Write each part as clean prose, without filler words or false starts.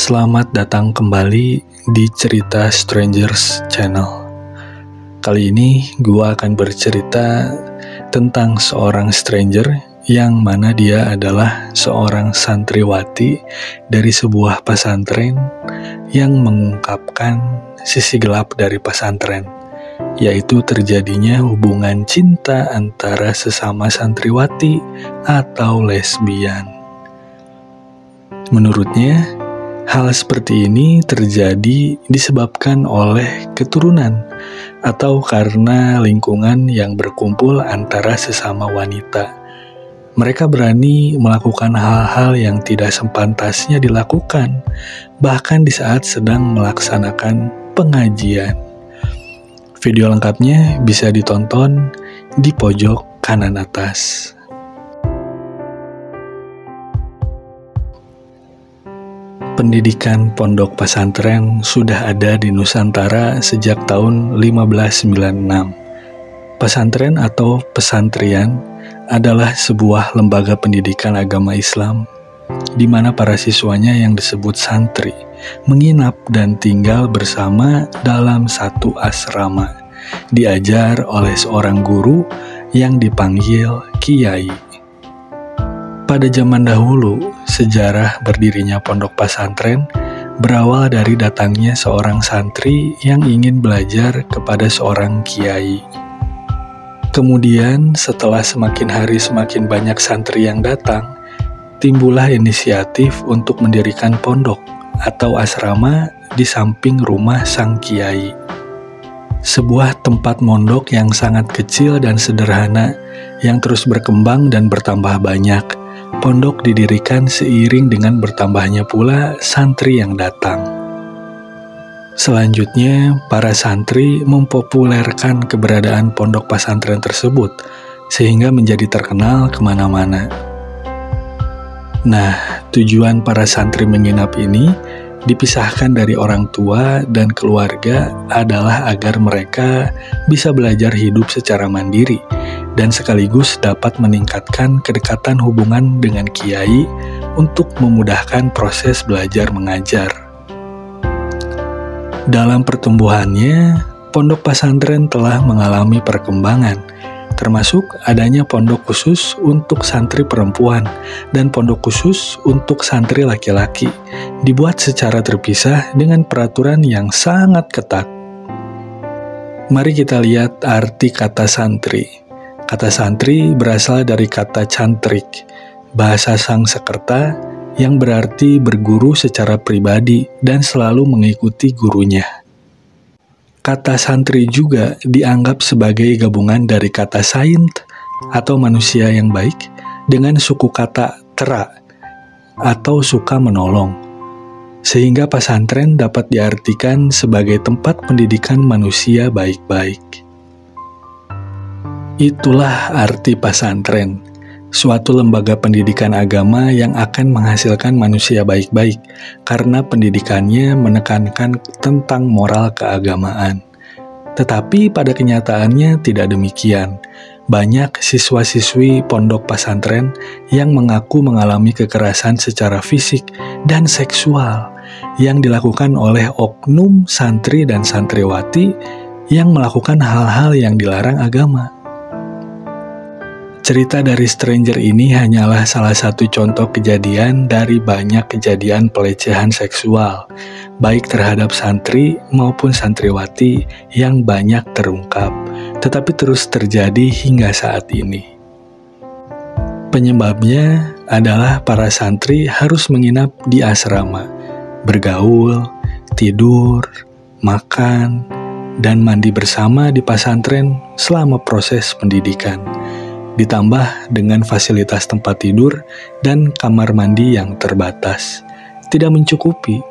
Selamat datang kembali di Cerita Strangers Channel. Kali ini gua akan bercerita tentang seorang stranger yang mana dia adalah seorang santriwati dari sebuah pesantren yang mengungkapkan sisi gelap dari pesantren, yaitu terjadinya hubungan cinta antara sesama santriwati atau lesbian. Menurutnya, hal seperti ini terjadi disebabkan oleh keturunan atau karena lingkungan yang berkumpul antara sesama wanita. Mereka berani melakukan hal-hal yang tidak sepantasnya dilakukan, bahkan di saat sedang melaksanakan pengajian. Video lengkapnya bisa ditonton di pojok kanan atas. Pendidikan pondok pesantren sudah ada di Nusantara sejak tahun 1596. Pesantren atau pesantrian adalah sebuah lembaga pendidikan agama Islam di mana para siswanya yang disebut santri menginap dan tinggal bersama dalam satu asrama, diajar oleh seorang guru yang dipanggil kiai. Pada zaman dahulu, sejarah berdirinya pondok pesantren berawal dari datangnya seorang santri yang ingin belajar kepada seorang kiai. Kemudian, setelah semakin hari semakin banyak santri yang datang, timbullah inisiatif untuk mendirikan pondok atau asrama di samping rumah sang kiai. Sebuah tempat mondok yang sangat kecil dan sederhana yang terus berkembang dan bertambah banyak. Pondok didirikan seiring dengan bertambahnya pula santri yang datang. Selanjutnya, para santri mempopulerkan keberadaan pondok pesantren tersebut, sehingga menjadi terkenal kemana-mana. Nah, tujuan para santri menginap ini dipisahkan dari orang tua dan keluarga adalah agar mereka bisa belajar hidup secara mandiri, dan sekaligus dapat meningkatkan kedekatan hubungan dengan kiai untuk memudahkan proses belajar mengajar. Dalam pertumbuhannya, pondok pesantren telah mengalami perkembangan, termasuk adanya pondok khusus untuk santri perempuan dan pondok khusus untuk santri laki-laki, dibuat secara terpisah dengan peraturan yang sangat ketat. Mari kita lihat arti kata santri. Kata santri berasal dari kata cantrik, bahasa Sangsekerta yang berarti berguru secara pribadi dan selalu mengikuti gurunya. Kata santri juga dianggap sebagai gabungan dari kata saint atau manusia yang baik dengan suku kata tera atau suka menolong, sehingga pesantren dapat diartikan sebagai tempat pendidikan manusia baik-baik. Itulah arti pesantren, suatu lembaga pendidikan agama yang akan menghasilkan manusia baik-baik karena pendidikannya menekankan tentang moral keagamaan. Tetapi pada kenyataannya tidak demikian. Banyak siswa-siswi pondok pesantren yang mengaku mengalami kekerasan secara fisik dan seksual yang dilakukan oleh oknum santri dan santriwati yang melakukan hal-hal yang dilarang agama. Cerita dari stranger ini hanyalah salah satu contoh kejadian dari banyak kejadian pelecehan seksual, baik terhadap santri maupun santriwati yang banyak terungkap, tetapi terus terjadi hingga saat ini. Penyebabnya adalah para santri harus menginap di asrama, bergaul, tidur, makan, dan mandi bersama di pesantren selama proses pendidikan. Ditambah dengan fasilitas tempat tidur dan kamar mandi yang terbatas, tidak mencukupi,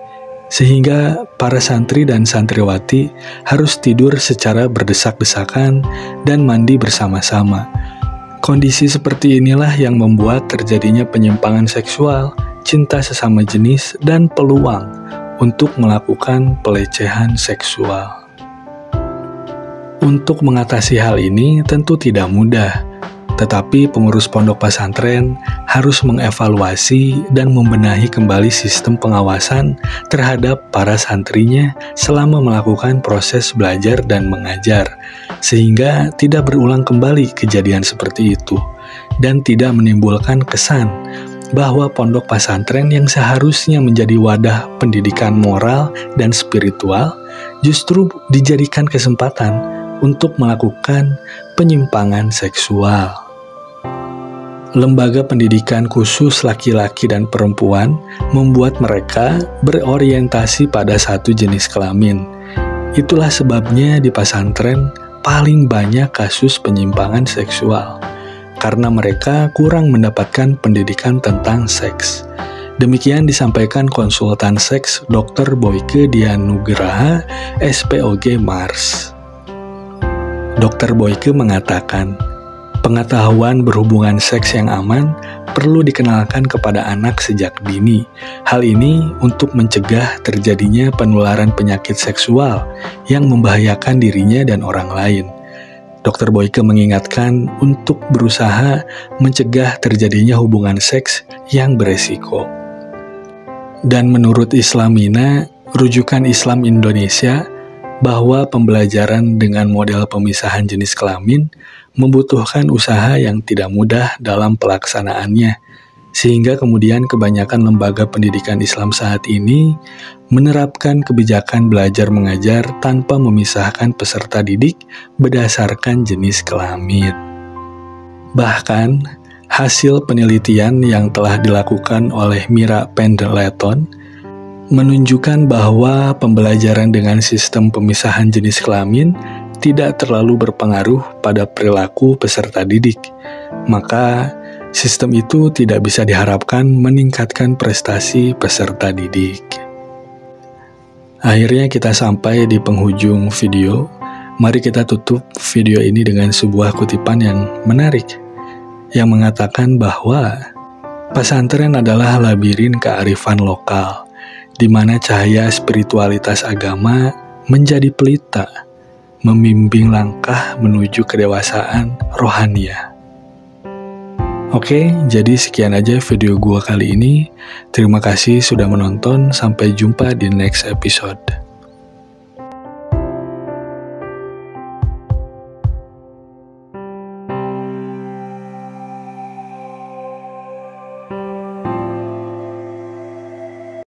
sehingga para santri dan santriwati harus tidur secara berdesak-desakan dan mandi bersama-sama. Kondisi seperti inilah yang membuat terjadinya penyimpangan seksual, cinta sesama jenis, dan peluang untuk melakukan pelecehan seksual. Untuk mengatasi hal ini tentu tidak mudah. Tetapi pengurus pondok pesantren harus mengevaluasi dan membenahi kembali sistem pengawasan terhadap para santrinya selama melakukan proses belajar dan mengajar, sehingga tidak berulang kembali kejadian seperti itu, dan tidak menimbulkan kesan bahwa pondok pesantren yang seharusnya menjadi wadah pendidikan moral dan spiritual justru dijadikan kesempatan untuk melakukan penyimpangan seksual. Lembaga pendidikan khusus laki-laki dan perempuan membuat mereka berorientasi pada satu jenis kelamin. Itulah sebabnya di pesantren paling banyak kasus penyimpangan seksual, karena mereka kurang mendapatkan pendidikan tentang seks. Demikian disampaikan konsultan seks Dr. Boyke Dianugraha, SPOG Mars. Dr. Boyke mengatakan, pengetahuan berhubungan seks yang aman perlu dikenalkan kepada anak sejak dini. Hal ini untuk mencegah terjadinya penularan penyakit seksual yang membahayakan dirinya dan orang lain. Dr. Boyke mengingatkan untuk berusaha mencegah terjadinya hubungan seks yang beresiko. Dan menurut Islamina, rujukan Islam Indonesia, bahwa pembelajaran dengan model pemisahan jenis kelamin membutuhkan usaha yang tidak mudah dalam pelaksanaannya, sehingga kemudian kebanyakan lembaga pendidikan Islam saat ini menerapkan kebijakan belajar mengajar tanpa memisahkan peserta didik berdasarkan jenis kelamin. Bahkan, hasil penelitian yang telah dilakukan oleh Mira Pendleton menunjukkan bahwa pembelajaran dengan sistem pemisahan jenis kelamin tidak terlalu berpengaruh pada perilaku peserta didik. Maka, sistem itu tidak bisa diharapkan meningkatkan prestasi peserta didik. Akhirnya kita sampai di penghujung video. Mari kita tutup video ini dengan sebuah kutipan yang menarik, yang mengatakan bahwa pesantren adalah labirin kearifan lokal, di mana cahaya spiritualitas agama menjadi pelita, membimbing langkah menuju kedewasaan rohaniah. Oke, jadi sekian aja video gua kali ini. Terima kasih sudah menonton, sampai jumpa di next episode.